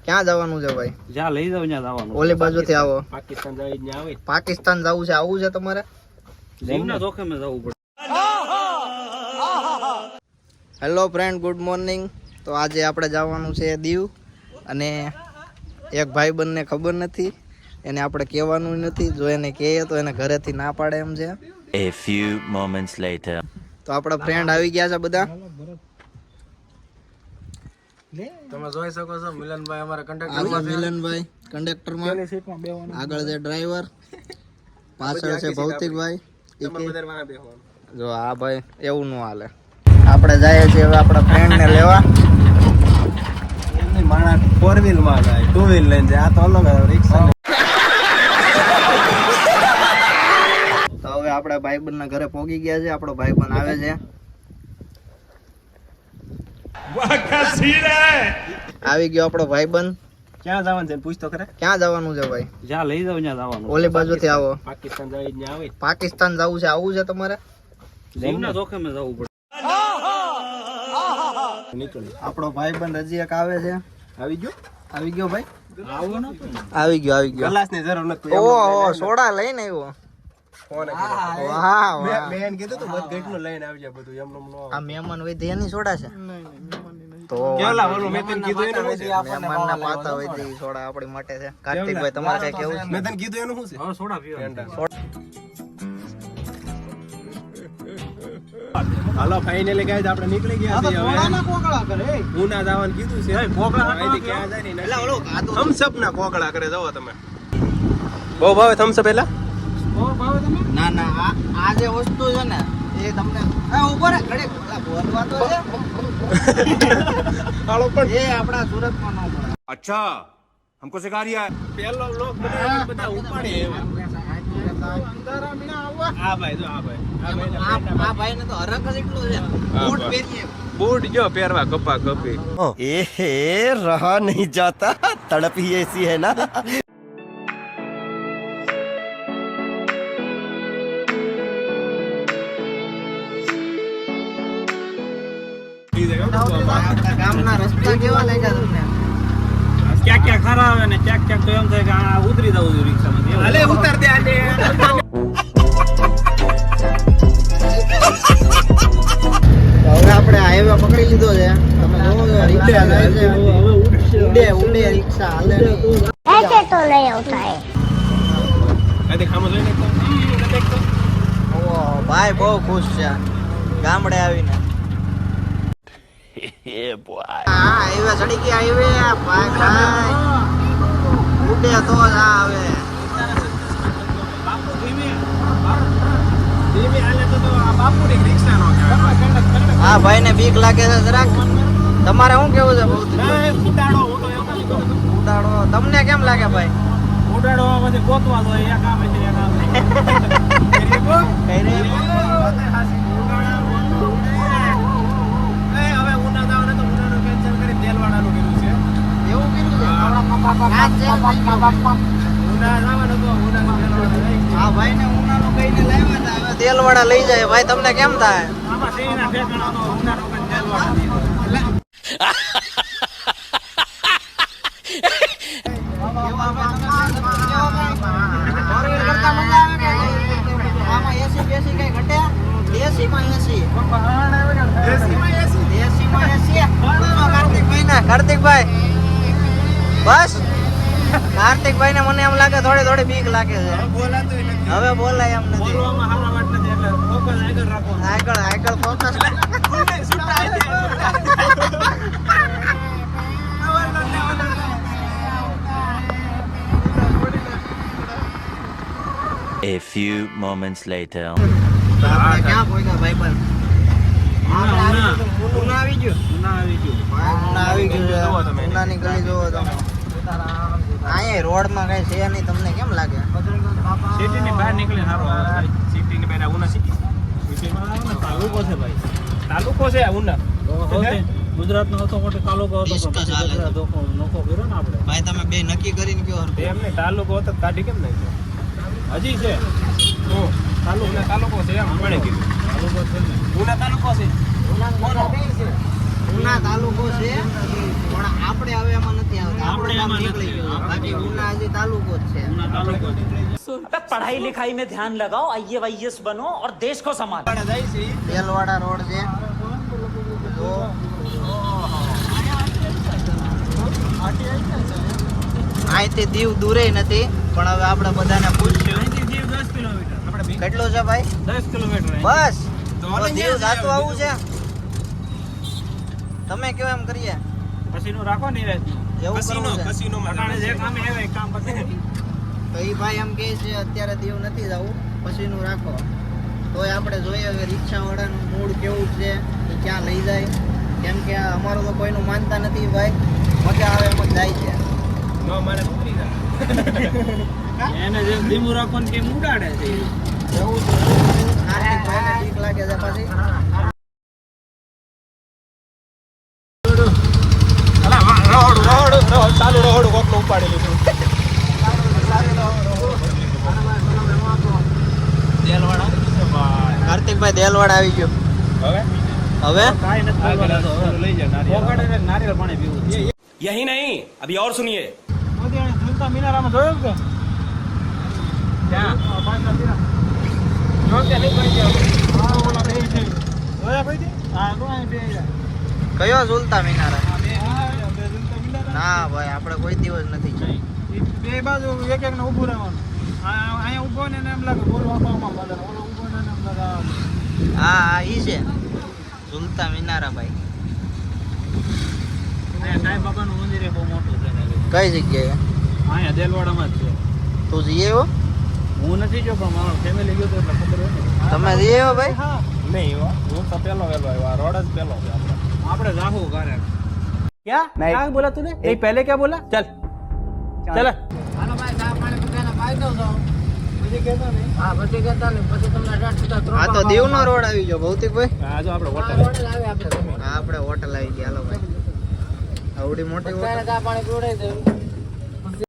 ક્યાં જવાનું છે ભાઈ? જ્યાં લઈ જાવ ત્યાં જવાનું. ઓલી બાજુથી આવો. પાકિસ્તાન જઈ ત્યાં આવે. પાકિસ્તાન જવું છે, આવું છે તમારે? જીવના જોખમે જવું પડે. Hello friend, good morning. તો આજે આપણે જવાનું છે દીવ, અને એક ભાઈબંધને ખબર નથી, એને આપણે કહેવાનું નથી. જો એને કહીએ તો એને ઘરેથી ના પાડે એમ છે. A few moments later. તો આપણા ફ્રેન્ડ આવી ગયા છે બધા. તમે જોઈ શકો છો મિલનભાઈ અમારા કંડક્ટર. મિલનભાઈ કંડક્ટરમાં, આગળ છે ડ્રાઈવર, પાછળ છે ભૌતિકભાઈ. જો આ ભાઈ એવું ન હાલે. આપણે જઈએ છીએ હવે આપણા ફ્રેન્ડને લેવા. માણસ 4 વ્હીલ માં જાય, 2 વ્હીલ લઈને જાય. આ તો અલગ રિક્ષા. તો હવે આપણા ભાઈબંધના ઘરે પહોંચી ગયા છે. આપણો ભાઈબંધ આવે છે. આવી ગયો આપણો ભાઈબંધ. ક્યાં જવાનું છે પૂછ તો ખરે. ક્યાં જવાનું છે ભાઈ? જ્યાં લઈ જાવ ત્યાં જવાનું. ઓલી બાજુથી આવો. પાકિસ્તાન જઈ ત્યાં આવે. પાકિસ્તાન જવું છે, આવું છે તમારે? જીવના જોખમે જવું પડે. આપણો ભાઈબંધ હજી એક આવે છે. આવી ગયો. આવી ગયો ભાઈ. આવો ને. આવી ગયો, આવી ગયો. ગ્લાસ ની જરૂર નથી. ઓહો, સોડા લઈને આવ્યો. કોને વાહ વાહ. મેં કીધું તું બધ ગેટનું લઈને આવી જાય બધું એમનો નો. આ મહેમાન વૈદ્ય એની સોડા છે. તો કેવલા ઓલું મેં તને કીધું એનું શું છે? મહેમાનના પાતા વૈદ્ય સોડા આપણી માટે છે. કાર્તિકભાઈ તમારે કઈ કેવું છે? મેં તને કીધું એનું શું છે? હવે સોડા પીવા. હાલો ફાઇનલી ગાઈસ આપણે નીકળી ગયા છીએ હવે. કોકળા કરે. ઉના જવાનું કીધું છે. કોકળા અહીંથી ક્યાં જાય ને એટલે ઓલો થમ્સઅપ ના કોકળા કરે જવો તમે. બહુ ભાવે થમ્સઅપ એલા? ના ના, આ જે વસ્તુ છે ને એ તમને ઉપર ઘડીક બોલવા તો છે. હાલો પણ એ આપણા સુરતમાં ન પડે. अच्छा हमको सिखा रिया है. પહેલો લોક બધા ઉપાડે આ ભાઈ જો આ ભાઈ આ ભાઈ ને તો હરખ જ એટલું છે. બૂટ પહેરીએ. બૂટ જો પહેરવા કપા કપી. एहे रहा नहीं जाता, तड़प ही ऐसी है ना. આપણા ગામના રસ્તા કેવા લાગ્યા તમને? ક્યાંક ક્યાંક ખરા આવે ને ક્યાંક ક્યાંક તો એમ થાય કે આ ઉતરી જવું જોઈએ રિક્ષામાંથી. હાલે ઉતાર દે આને. હવે આપણે હાઈવે પકડી લીધો છે. તમે જોવો છો રિક્ષા જાય છે. ઉડે ઉડે રિક્ષા હાલે નહીં. ऐसे तो नहीं होता है। આ દેખામો જોઈને તો ઓહ, ભાઈ બહુ ખુશ છે ગામડે આવીને. Yeah, boy. હા, હાઈવે ચડી ગયા. હાઈવે ભાઈ ભાઈ ઉડે તો જ આવે. બાપુ ધીમે હાલે તો આ બાપુની રિક્ષા નો કહેવાય. આ ભાઈ ને બીક લાગે છે જરાક. તમારે શું કેવું છે? બહુ ઉડાડો હું તો એમ જ કહું છું. ઉડાડો. તમને કેમ લાગે ભાઈ? ઉડાડો પછી ગોતવા દો એક આમે છે એક આમે. કઈ રે? હવે ઉના જવાના તો ઉનાનું કેન્સલ કરી તેલવાડાનું કર્યું છે. એવું કર્યું છે? ઉના જવાનું તો ઉનાનું તેલવાડા લઈ ગયા. આ ભાઈ ને ઉનાનું કઈને લાવ્યા હતા. હવે તેલવાડા લઈ જાય. ભાઈ તમને કેમ થાય? આમાં શેરીના ઠેકાણા તો ઉનાનું કઈ તેલવાડા દીધો. કાર્તિકભાઈ બસ. કાર્તિકભાઈ ને મને એમ લાગે થોડી થોડી બીક લાગે છે. હવે બોલાય એમ નથી. બોલવામાં હારા વાત નથી એટલે ફોકસ આગળ રાખો. આગળ આગળ focus. A few moments later. આપણે ક્યાં પહોંચ્યા ભાઈબંધ? ઉના આવી ગયું. ઉના આવી ગયું. ઉના આવી ગયું છે. જુઓ તમે. ઉનાની ગલી જોવો તમે. અહીંયા રોડમાં કઈ છે નહીં. તમને કેમ લાગે? સિટીની બહાર નીકળે સારો આવે. સિટીની બહાર ઉના સિટી. સિટીમાં તાલુકો છે ભાઈ. તાલુકો છે ઉના. ગુજરાતનો હતો મોટો તાલુકો હતો. નોખો કર્યો ને આપણે. ભાઈ તમે બે નક્કી કરીને કયો? એમને તાલુકો હતો કાઢી કેમ નહીં? હજી છે. તાલુકો છે એમ મને કીધું. તાલુકો છે ને. ઉના તાલુકો છે. ઉના તાલુકો છે પણ આપણે હવે એમાં નથી આવતા. આપણે આપણું ગામ એમાં નીકળી નથી. ગયું. બાકી ઉના હજી તાલુકો જ છે. ઉના તાલુકો છે. पढ़ाई लिखाई में ध्यान लगाओ आईएएस बनो और देश को संभालो તેલવાડા રોડ છે. તો અહીંથી દીવ દૂરે નથી પણ હવે આપણે બધાને પૂછ્યું અહીંથી દીવ 10 કિલોમીટર. આપણે બે- કેટલું છે ભાઈ? 10 કિલોમીટર અહીં. બસ તો તો હાલો દીવ ત્યાં જાતું આવું છે. તમે કયો એમ કરીએ પછીનું રાખો ને એ એવું કરવું છે. અટાણે જે કામે આવે એ કામ પતે. તો એ ભાઈ એમ કહે છે અત્યારે દીવ નથી જવું પછીનું રાખો. તોય આપણે જોઈએ હવે રિક્ષાવાળાનું મૂડ કેવું છે એ ક્યાં લઈ જાય. કેમ કે આ અમારું તો કોઈનું માનતા નથી ભાઈ. મજા આવે એમ જ જાય છે. ન મારે ઉતરી જાય. એને જેમ ધીમું રાખો ને કેમ ઉડાડે છે એવું છે. હાર્દિકભાઈને ઠીક લાગે છે પછી ચાલુ રહોડું કોકનું ઉપાડી લીધું. કાર્તિકભાઈ દેલવાડા આવી ગયો. હવે હવે કાંઈ નથી બોલવાનું તો હવે લઈ જાય નારિયેળ. પોગાડીને નારિયેળ પાણી પીવું છે. यही नहीं अभी और सुनिए મોદી આને ઝૂલતા મિનારામાં જોયું કે? ક્યાં? પાછળ મિનાર. જો કે નહીં કોઈ જાવ. હા, ઓલા બે છે. જોયા ભાઈથી? હા, તો અહીં બે જાય. કયો ઝૂલતા મિનારા? હા, બે ઝૂલતા મિનાર. ના ભાઈ આપણે કોઈ દિવસ નથી જોઈ. ઈ બે બાજુ એક એક ને ઊભું રહેવાનું. અહીંયા ઊભો ને એને એમ લાગે બોલવામાં બધા. ઓલો ઊભો ને એને એમ લાગે આ. હા હા ઈ છે ઝૂલતા મિનારા ભાઈ. અહીંયા સાંઈ બાબાનું મંદિર એ બહુ મોટું છે ને. કઈ જગ્યાએ? અહીંયા દેલવાડામાં જ છે. તું જઈ આવ્યો? હું નથી જો પણ મારો ફેમિલી ગયો તો એટલે ખબર હોય ને. તમે જઈ આવ્યો ભાઈ? નહીં હું તો પેલો વેલો આવ્યો. આ રોડ જ પેલો છે આપણે જાહુ ઘરે. क्या क्या बोला तूने नहीं पहले क्या बोला चल चल हालो भाई चा पानी બધાને પાઈ દઉં તો પછી કહેતા નહીં હા પછી કહેતા નહીં પછી તમને 8 આ તો દીવનો રોડ આવી ગયો ભૌતિકભાઈ. આ જો આપણે હોટલ હા આપણે હોટલ આવી ગયા. હાલો ભાઈ આવડી મોટી હોટલ. ચા પાણી પીવડાવી દઉં